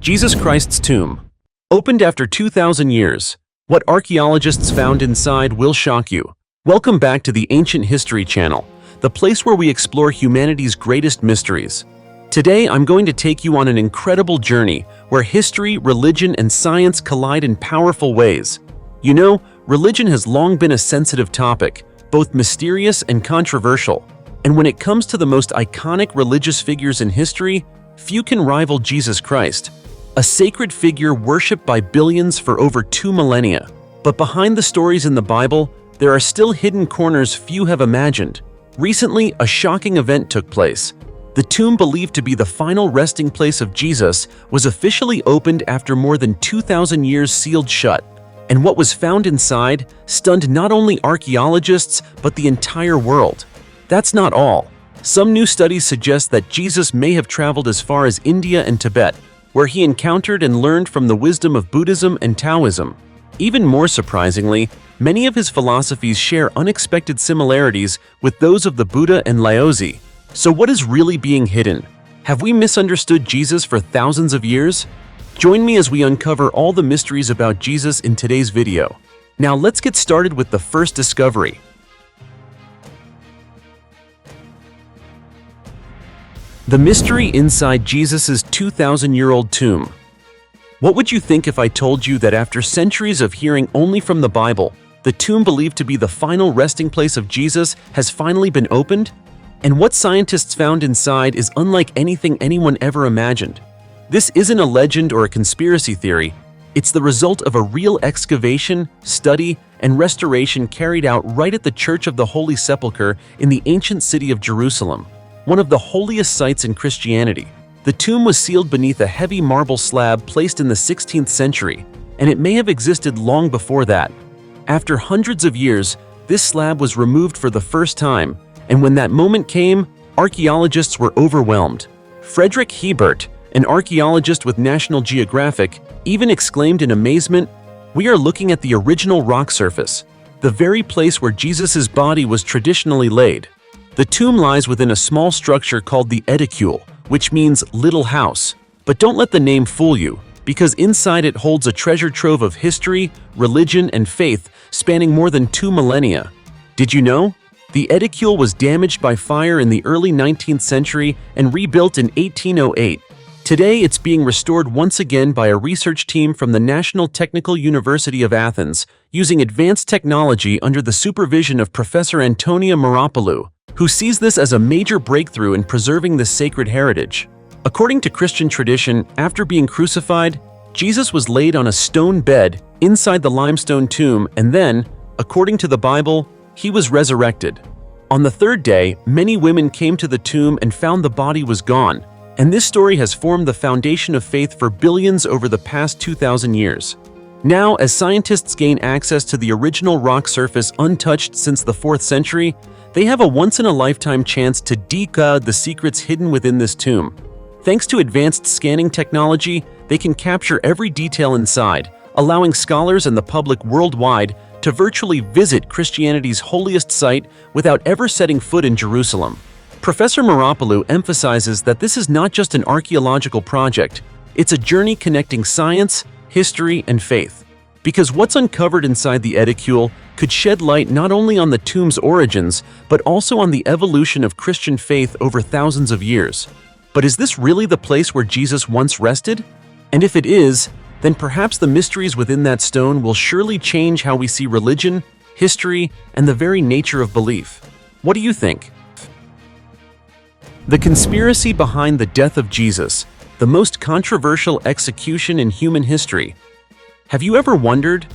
Jesus Christ's tomb. Opened after 2,000 years. What archaeologists found inside will shock you. Welcome back to the Ancient History Channel, the place where we explore humanity's greatest mysteries. Today, I'm going to take you on an incredible journey where history, religion, and science collide in powerful ways. You know, religion has long been a sensitive topic, both mysterious and controversial. And when it comes to the most iconic religious figures in history, few can rival Jesus Christ, a sacred figure worshipped by billions for over 2 millennia. But behind the stories in the Bible, there are still hidden corners few have imagined. Recently, a shocking event took place. The tomb believed to be the final resting place of Jesus was officially opened after more than 2,000 years sealed shut. And what was found inside stunned not only archaeologists, but the entire world. That's not all. Some new studies suggest that Jesus may have traveled as far as India and Tibet, where he encountered and learned from the wisdom of Buddhism and Taoism. Even more surprisingly, many of his philosophies share unexpected similarities with those of the Buddha and Laozi. So what is really being hidden? Have we misunderstood Jesus for thousands of years? Join me as we uncover all the mysteries about Jesus in today's video. Now let's get started with the first discovery. The mystery inside Jesus' 2,000-year-old tomb. What would you think if I told you that after centuries of hearing only from the Bible, the tomb believed to be the final resting place of Jesus has finally been opened? And what scientists found inside is unlike anything anyone ever imagined. This isn't a legend or a conspiracy theory. It's the result of a real excavation, study, and restoration carried out right at the Church of the Holy Sepulchre in the ancient city of Jerusalem, one of the holiest sites in Christianity. The tomb was sealed beneath a heavy marble slab placed in the 16th century, and it may have existed long before that. After hundreds of years, this slab was removed for the first time, and when that moment came, archaeologists were overwhelmed. Frederick Hebert, an archaeologist with National Geographic, even exclaimed in amazement, "We are looking at the original rock surface, the very place where Jesus' body was traditionally laid." The tomb lies within a small structure called the edicule, which means little house. But don't let the name fool you, because inside it holds a treasure trove of history, religion, and faith spanning more than 2 millennia. Did you know? The edicule was damaged by fire in the early 19th century and rebuilt in 1808. Today, it's being restored once again by a research team from the National Technical University of Athens, using advanced technology under the supervision of Professor Antonia Marapoulou, who sees this as a major breakthrough in preserving this sacred heritage. According to Christian tradition, after being crucified, Jesus was laid on a stone bed inside the limestone tomb, and then, according to the Bible, he was resurrected. On the third day, many women came to the tomb and found the body was gone, and this story has formed the foundation of faith for billions over the past 2,000 years. Now, as scientists gain access to the original rock surface untouched since the 4th century, they have a once-in-a-lifetime chance to decode the secrets hidden within this tomb. Thanks to advanced scanning technology, they can capture every detail inside, allowing scholars and the public worldwide to virtually visit Christianity's holiest site without ever setting foot in Jerusalem. Professor Marapoulou emphasizes that this is not just an archaeological project, it's a journey connecting science, history, and faith. Because what's uncovered inside the edicule could shed light not only on the tomb's origins, but also on the evolution of Christian faith over thousands of years. But is this really the place where Jesus once rested? And if it is, then perhaps the mysteries within that stone will surely change how we see religion, history, and the very nature of belief. What do you think? The conspiracy behind the death of Jesus, the most controversial execution in human history. Have you ever wondered,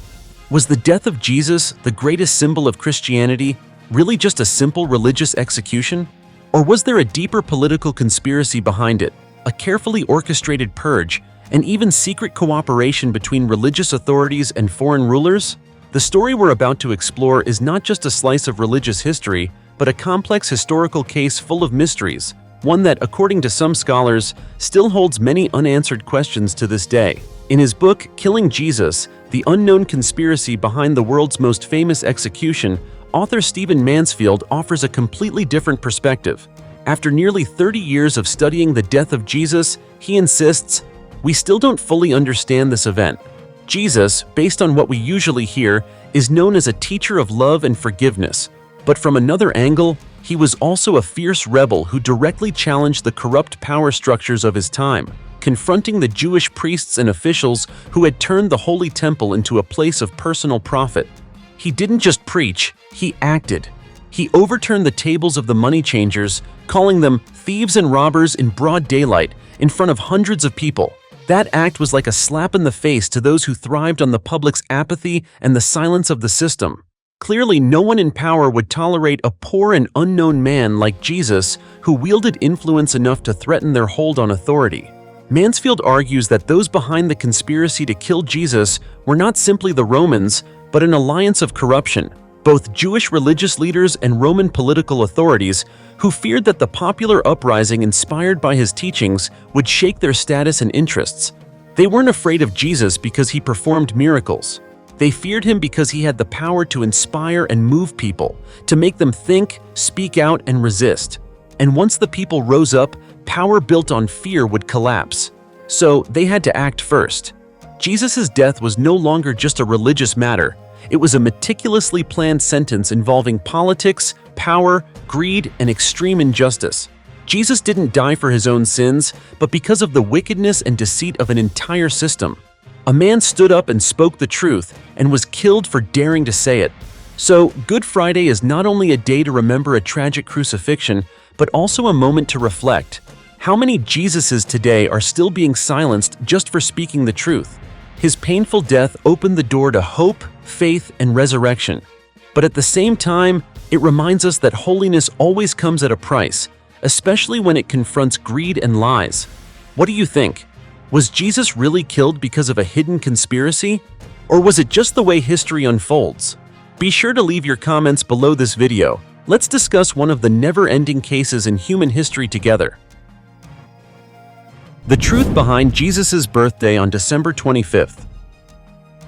was the death of Jesus, the greatest symbol of Christianity, really just a simple religious execution? Or was there a deeper political conspiracy behind it, a carefully orchestrated purge, and even secret cooperation between religious authorities and foreign rulers? The story we're about to explore is not just a slice of religious history, but a complex historical case full of mysteries, one that, according to some scholars, still holds many unanswered questions to this day. In his book, Killing Jesus, The Unknown Conspiracy Behind the World's Most Famous Execution, author Stephen Mansfield offers a completely different perspective. After nearly 30 years of studying the death of Jesus, he insists, We still don't fully understand this event. Jesus, based on what we usually hear, is known as a teacher of love and forgiveness. But from another angle, he was also a fierce rebel who directly challenged the corrupt power structures of his time, confronting the Jewish priests and officials who had turned the Holy Temple into a place of personal profit. He didn't just preach, he acted. He overturned the tables of the money changers, calling them thieves and robbers in broad daylight in front of hundreds of people. That act was like a slap in the face to those who thrived on the public's apathy and the silence of the system. Clearly, no one in power would tolerate a poor and unknown man like Jesus who wielded influence enough to threaten their hold on authority. Mansfield argues that those behind the conspiracy to kill Jesus were not simply the Romans, but an alliance of corruption, both Jewish religious leaders and Roman political authorities who feared that the popular uprising inspired by his teachings would shake their status and interests. They weren't afraid of Jesus because he performed miracles. They feared him because he had the power to inspire and move people, to make them think, speak out, and resist. And once the people rose up, power built on fear would collapse. So they had to act first. Jesus' death was no longer just a religious matter. It was a meticulously planned sentence involving politics, power, greed, and extreme injustice. Jesus didn't die for his own sins, but because of the wickedness and deceit of an entire system. A man stood up and spoke the truth and was killed for daring to say it. So, Good Friday is not only a day to remember a tragic crucifixion, but also a moment to reflect. How many Jesuses today are still being silenced just for speaking the truth? His painful death opened the door to hope, faith, and resurrection. But at the same time, it reminds us that holiness always comes at a price, especially when it confronts greed and lies. What do you think? Was Jesus really killed because of a hidden conspiracy? Or was it just the way history unfolds? Be sure to leave your comments below this video. Let's discuss one of the never-ending cases in human history together. The truth behind Jesus' birthday on December 25th.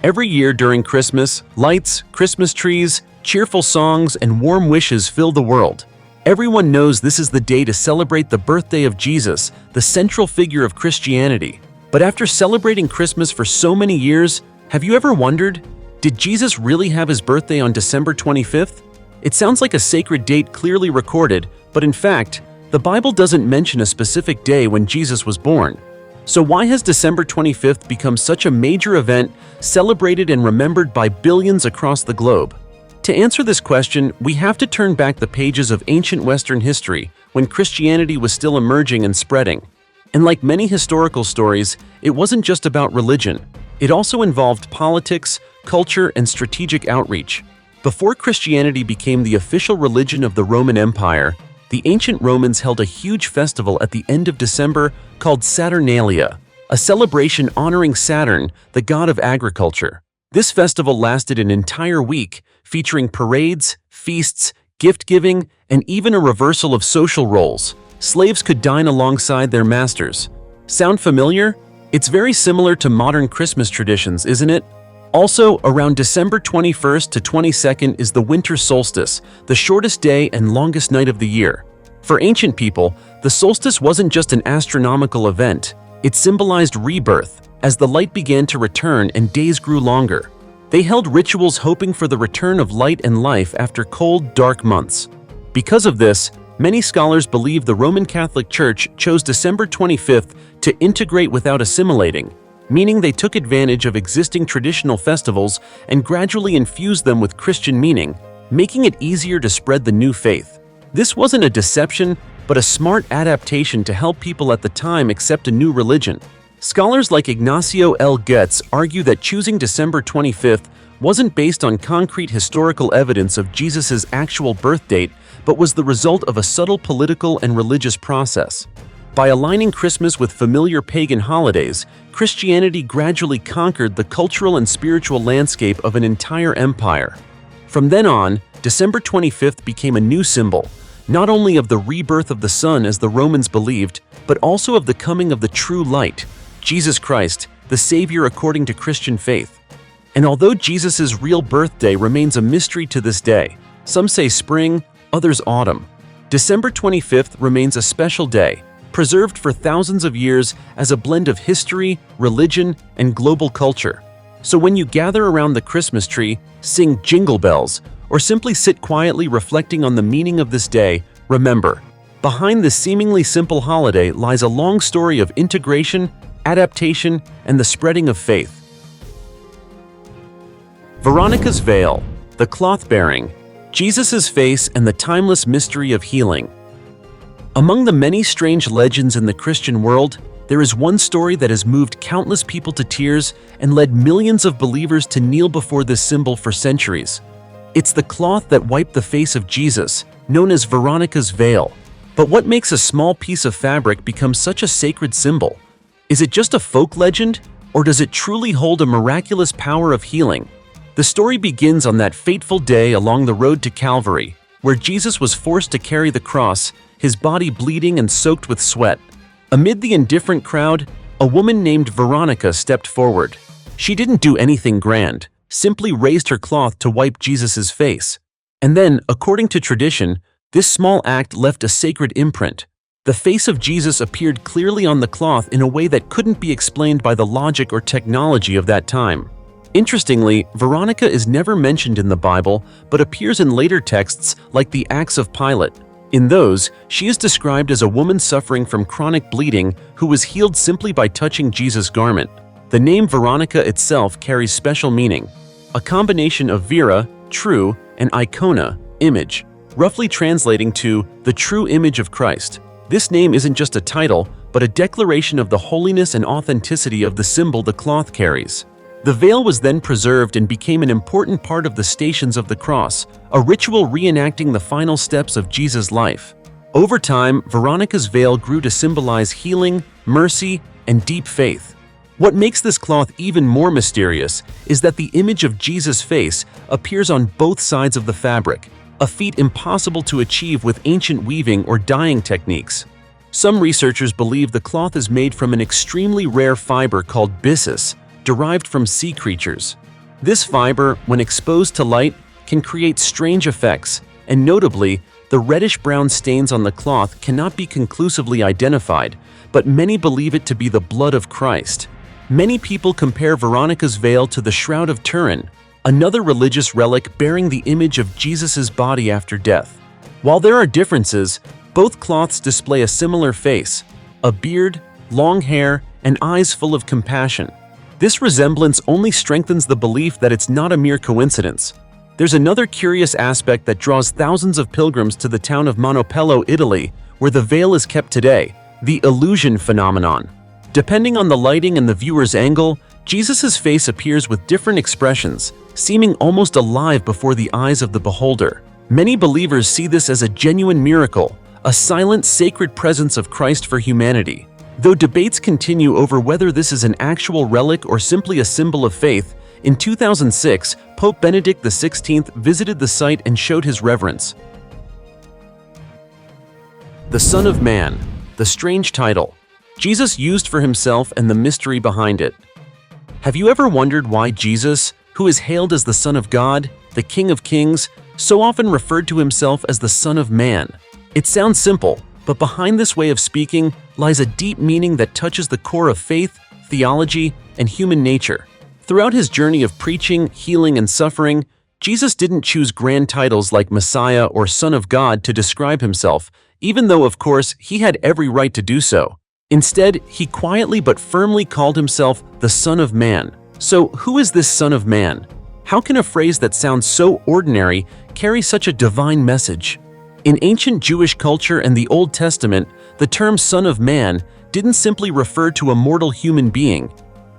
Every year during Christmas, lights, Christmas trees, cheerful songs, and warm wishes fill the world. Everyone knows this is the day to celebrate the birthday of Jesus, the central figure of Christianity. But after celebrating Christmas for so many years, have you ever wondered, did Jesus really have his birthday on December 25th? It sounds like a sacred date clearly recorded, but in fact, the Bible doesn't mention a specific day when Jesus was born. So why has December 25th become such a major event, celebrated and remembered by billions across the globe? To answer this question, we have to turn back the pages of ancient Western history, when Christianity was still emerging and spreading. And like many historical stories, it wasn't just about religion. It also involved politics, culture, and strategic outreach. Before Christianity became the official religion of the Roman Empire, the ancient Romans held a huge festival at the end of December called Saturnalia, a celebration honoring Saturn, the god of agriculture. This festival lasted an entire week, featuring parades, feasts, gift-giving, and even a reversal of social roles. Slaves could dine alongside their masters. Sound familiar? It's very similar to modern Christmas traditions, isn't it? Also, around December 21st to 22nd is the winter solstice, the shortest day and longest night of the year. For ancient people, the solstice wasn't just an astronomical event. It symbolized rebirth, as the light began to return and days grew longer. They held rituals hoping for the return of light and life after cold, dark months. Because of this, many scholars believe the Roman Catholic Church chose December 25th to integrate without assimilating, meaning they took advantage of existing traditional festivals and gradually infused them with Christian meaning, making it easier to spread the new faith. This wasn't a deception, but a smart adaptation to help people at the time accept a new religion. Scholars like Ignacio L. Goetz argue that choosing December 25th wasn't based on concrete historical evidence of Jesus' actual birth date, but was the result of a subtle political and religious process. By aligning Christmas with familiar pagan holidays, Christianity gradually conquered the cultural and spiritual landscape of an entire empire. From then on, December 25th became a new symbol, not only of the rebirth of the sun as the Romans believed, but also of the coming of the true light, Jesus Christ, the Savior according to Christian faith. And although Jesus' real birthday remains a mystery to this day, some say spring, others autumn, December 25th remains a special day. preserved for thousands of years as a blend of history, religion, and global culture. So when you gather around the Christmas tree, sing Jingle Bells, or simply sit quietly reflecting on the meaning of this day, remember, behind this seemingly simple holiday lies a long story of integration, adaptation, and the spreading of faith. Veronica's veil, the cloth-bearing, Jesus' face, and the timeless mystery of healing. Among the many strange legends in the Christian world, there is one story that has moved countless people to tears and led millions of believers to kneel before this symbol for centuries. It's the cloth that wiped the face of Jesus, known as Veronica's veil. But what makes a small piece of fabric become such a sacred symbol? Is it just a folk legend, or does it truly hold a miraculous power of healing? The story begins on that fateful day along the road to Calvary, where Jesus was forced to carry the cross, his body bleeding and soaked with sweat. Amid the indifferent crowd, a woman named Veronica stepped forward. She didn't do anything grand, simply raised her cloth to wipe Jesus' face. And then, according to tradition, this small act left a sacred imprint. The face of Jesus appeared clearly on the cloth in a way that couldn't be explained by the logic or technology of that time. Interestingly, Veronica is never mentioned in the Bible, but appears in later texts like the Acts of Pilate. In those, she is described as a woman suffering from chronic bleeding who was healed simply by touching Jesus' garment. The name Veronica itself carries special meaning, a combination of Vera, true, and Icona, image, roughly translating to the true image of Christ. This name isn't just a title, but a declaration of the holiness and authenticity of the symbol the cloth carries. The veil was then preserved and became an important part of the Stations of the Cross, a ritual reenacting the final steps of Jesus' life. Over time, Veronica's veil grew to symbolize healing, mercy, and deep faith. What makes this cloth even more mysterious is that the image of Jesus' face appears on both sides of the fabric, a feat impossible to achieve with ancient weaving or dyeing techniques. Some researchers believe the cloth is made from an extremely rare fiber called byssus, derived from sea creatures. This fiber, when exposed to light, can create strange effects, and notably, the reddish-brown stains on the cloth cannot be conclusively identified, but many believe it to be the blood of Christ. Many people compare Veronica's veil to the Shroud of Turin, another religious relic bearing the image of Jesus' body after death. While there are differences, both cloths display a similar face, a beard, long hair, and eyes full of compassion. This resemblance only strengthens the belief that it's not a mere coincidence. There's another curious aspect that draws thousands of pilgrims to the town of Monopello, Italy, where the veil is kept today, the illusion phenomenon. Depending on the lighting and the viewer's angle, Jesus' face appears with different expressions, seeming almost alive before the eyes of the beholder. Many believers see this as a genuine miracle, a silent, sacred presence of Christ for humanity. Though debates continue over whether this is an actual relic or simply a symbol of faith, in 2006, Pope Benedict XVI visited the site and showed his reverence. The Son of Man, the strange title Jesus used for himself and the mystery behind it. Have you ever wondered why Jesus, who is hailed as the Son of God, the King of Kings, so often referred to himself as the Son of Man? It sounds simple, but behind this way of speaking lies a deep meaning that touches the core of faith, theology, and human nature. Throughout his journey of preaching, healing, and suffering, Jesus didn't choose grand titles like Messiah or Son of God to describe himself, even though, of course, he had every right to do so. Instead, he quietly but firmly called himself the Son of Man. So, who is this Son of Man? How can a phrase that sounds so ordinary carry such a divine message? In ancient Jewish culture and the Old Testament, the term Son of Man didn't simply refer to a mortal human being.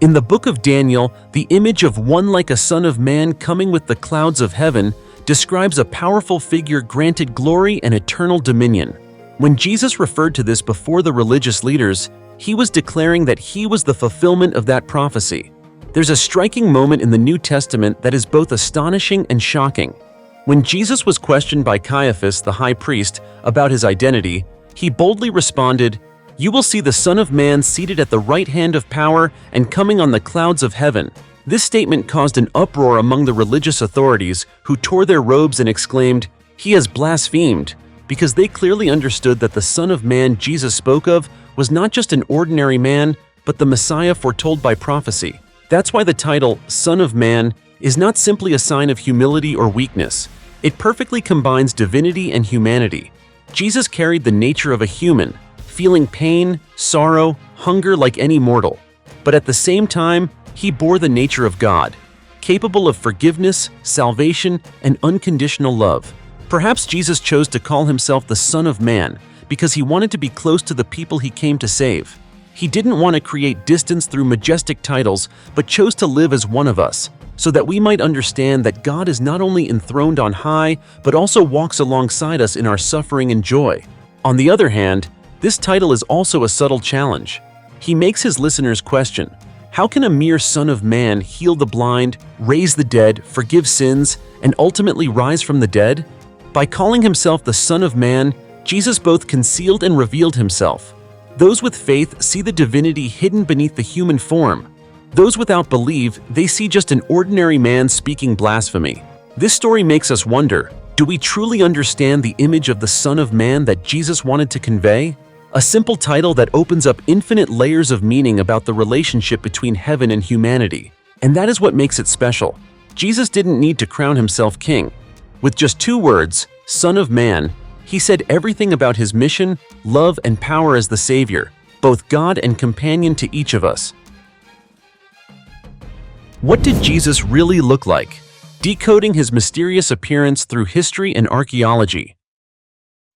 In the book of Daniel, the image of one like a Son of Man coming with the clouds of heaven describes a powerful figure granted glory and eternal dominion. When Jesus referred to this before the religious leaders, he was declaring that he was the fulfillment of that prophecy. There's a striking moment in the New Testament that is both astonishing and shocking. When Jesus was questioned by Caiaphas, the high priest, about his identity, he boldly responded, "You will see the Son of Man seated at the right hand of power and coming on the clouds of heaven." This statement caused an uproar among the religious authorities, who tore their robes and exclaimed, "He has blasphemed. because they clearly understood that the Son of Man Jesus spoke of was not just an ordinary man, but the Messiah foretold by prophecy. That's why the title, Son of Man, is not simply a sign of humility or weakness. It perfectly combines divinity and humanity. Jesus carried the nature of a human, feeling pain, sorrow, hunger like any mortal. But at the same time, he bore the nature of God, capable of forgiveness, salvation, and unconditional love. Perhaps Jesus chose to call himself the Son of Man because he wanted to be close to the people he came to save. He didn't want to create distance through majestic titles, but chose to live as one of us, so that we might understand that God is not only enthroned on high, but also walks alongside us in our suffering and joy. On the other hand, this title is also a subtle challenge. He makes his listeners question, how can a mere Son of Man heal the blind, raise the dead, forgive sins, and ultimately rise from the dead? By calling himself the Son of Man, Jesus both concealed and revealed himself. Those with faith see the divinity hidden beneath the human form. Those without believe, they see just an ordinary man speaking blasphemy. This story makes us wonder, do we truly understand the image of the Son of Man that Jesus wanted to convey? A simple title that opens up infinite layers of meaning about the relationship between heaven and humanity. And that is what makes it special. Jesus didn't need to crown himself king. With just 2 words, Son of Man, he said everything about his mission, love, and power as the Savior, both God and companion to each of us. What did Jesus really look like? Decoding his mysterious appearance through history and archaeology.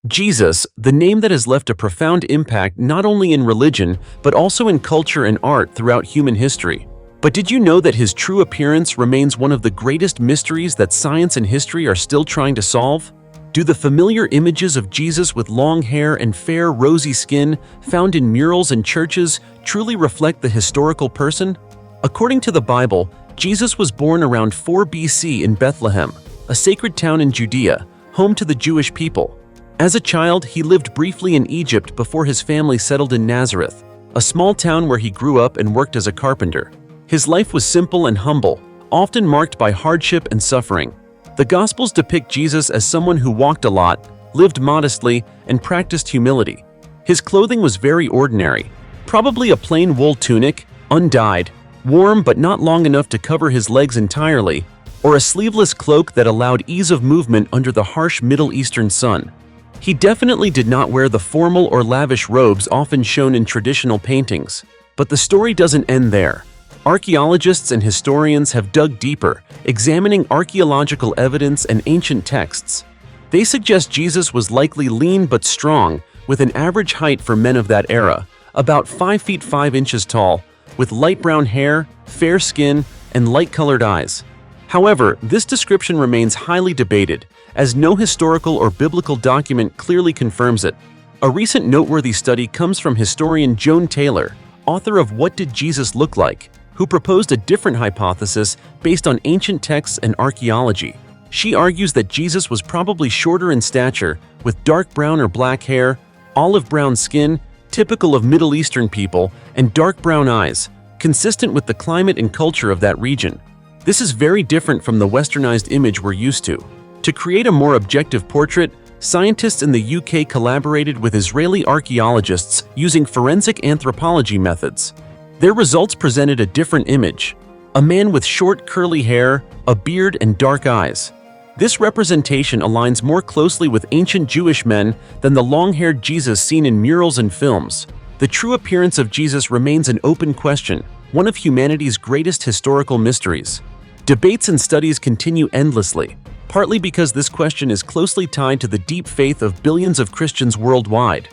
Jesus, the name that has left a profound impact not only in religion, but also in culture and art throughout human history. But did you know that his true appearance remains one of the greatest mysteries that science and history are still trying to solve? Do the familiar images of Jesus with long hair and fair, rosy skin found in murals and churches truly reflect the historical person? According to the Bible, Jesus was born around 4 BC in Bethlehem, a sacred town in Judea, home to the Jewish people. As a child, he lived briefly in Egypt before his family settled in Nazareth, a small town where he grew up and worked as a carpenter. His life was simple and humble, often marked by hardship and suffering. The Gospels depict Jesus as someone who walked a lot, lived modestly, and practiced humility. His clothing was very ordinary, probably a plain wool tunic, undyed, warm but not long enough to cover his legs entirely, or a sleeveless cloak that allowed ease of movement under the harsh Middle Eastern sun. He definitely did not wear the formal or lavish robes often shown in traditional paintings. But the story doesn't end there. Archaeologists and historians have dug deeper, examining archaeological evidence and ancient texts. They suggest Jesus was likely lean but strong, with an average height for men of that era, about 5 feet 5 inches tall, with light brown hair, fair skin, and light-colored eyes. However, this description remains highly debated, as no historical or biblical document clearly confirms it. A recent noteworthy study comes from historian Joan Taylor, author of What Did Jesus Look Like?, who proposed a different hypothesis based on ancient texts and archaeology. She argues that Jesus was probably shorter in stature, with dark brown or black hair, olive brown skin, typical of Middle Eastern people, and dark brown eyes, consistent with the climate and culture of that region. This is very different from the westernized image we're used to. To create a more objective portrait, scientists in the UK collaborated with Israeli archaeologists using forensic anthropology methods. Their results presented a different image: a man with short curly hair, a beard, and dark eyes. This representation aligns more closely with ancient Jewish men than the long-haired Jesus seen in murals and films. The true appearance of Jesus remains an open question, one of humanity's greatest historical mysteries. Debates and studies continue endlessly, partly because this question is closely tied to the deep faith of billions of Christians worldwide.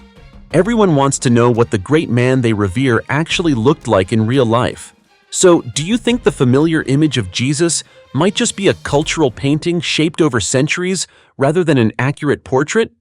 Everyone wants to know what the great man they revere actually looked like in real life. So, do you think the familiar image of Jesus might just be a cultural painting shaped over centuries rather than an accurate portrait?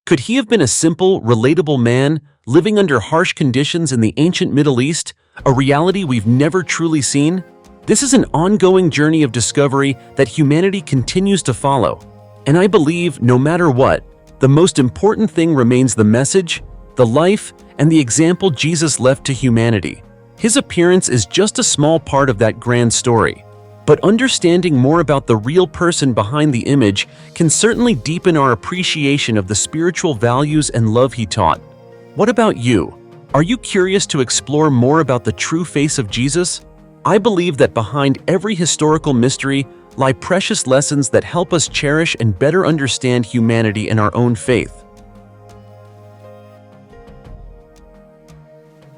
Could he have been a simple, relatable man living under harsh conditions in the ancient Middle East, a reality we've never truly seen? This is an ongoing journey of discovery that humanity continues to follow. And I believe, no matter what, the most important thing remains the message, the life, and the example Jesus left to humanity. His appearance is just a small part of that grand story. But understanding more about the real person behind the image can certainly deepen our appreciation of the spiritual values and love he taught. What about you? Are you curious to explore more about the true face of Jesus? I believe that behind every historical mystery lie precious lessons that help us cherish and better understand humanity and our own faith.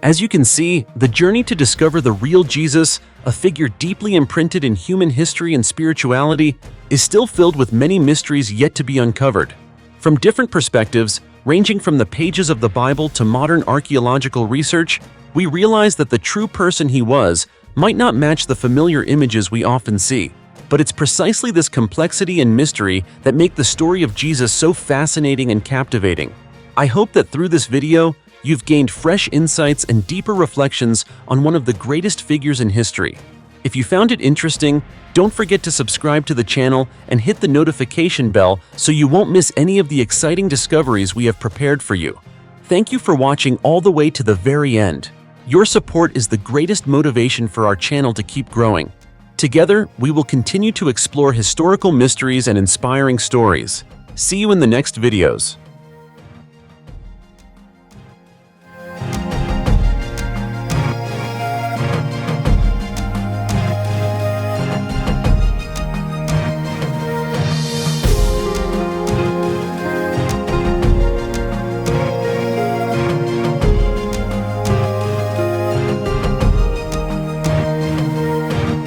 As you can see, the journey to discover the real Jesus, a figure deeply imprinted in human history and spirituality, is still filled with many mysteries yet to be uncovered. From different perspectives, ranging from the pages of the Bible to modern archaeological research, we realize that the true person he was might not match the familiar images we often see. But it's precisely this complexity and mystery that make the story of Jesus so fascinating and captivating. I hope that through this video, you've gained fresh insights and deeper reflections on one of the greatest figures in history. If you found it interesting, don't forget to subscribe to the channel and hit the notification bell so you won't miss any of the exciting discoveries we have prepared for you. Thank you for watching all the way to the very end. Your support is the greatest motivation for our channel to keep growing. Together, we will continue to explore historical mysteries and inspiring stories. See you in the next videos.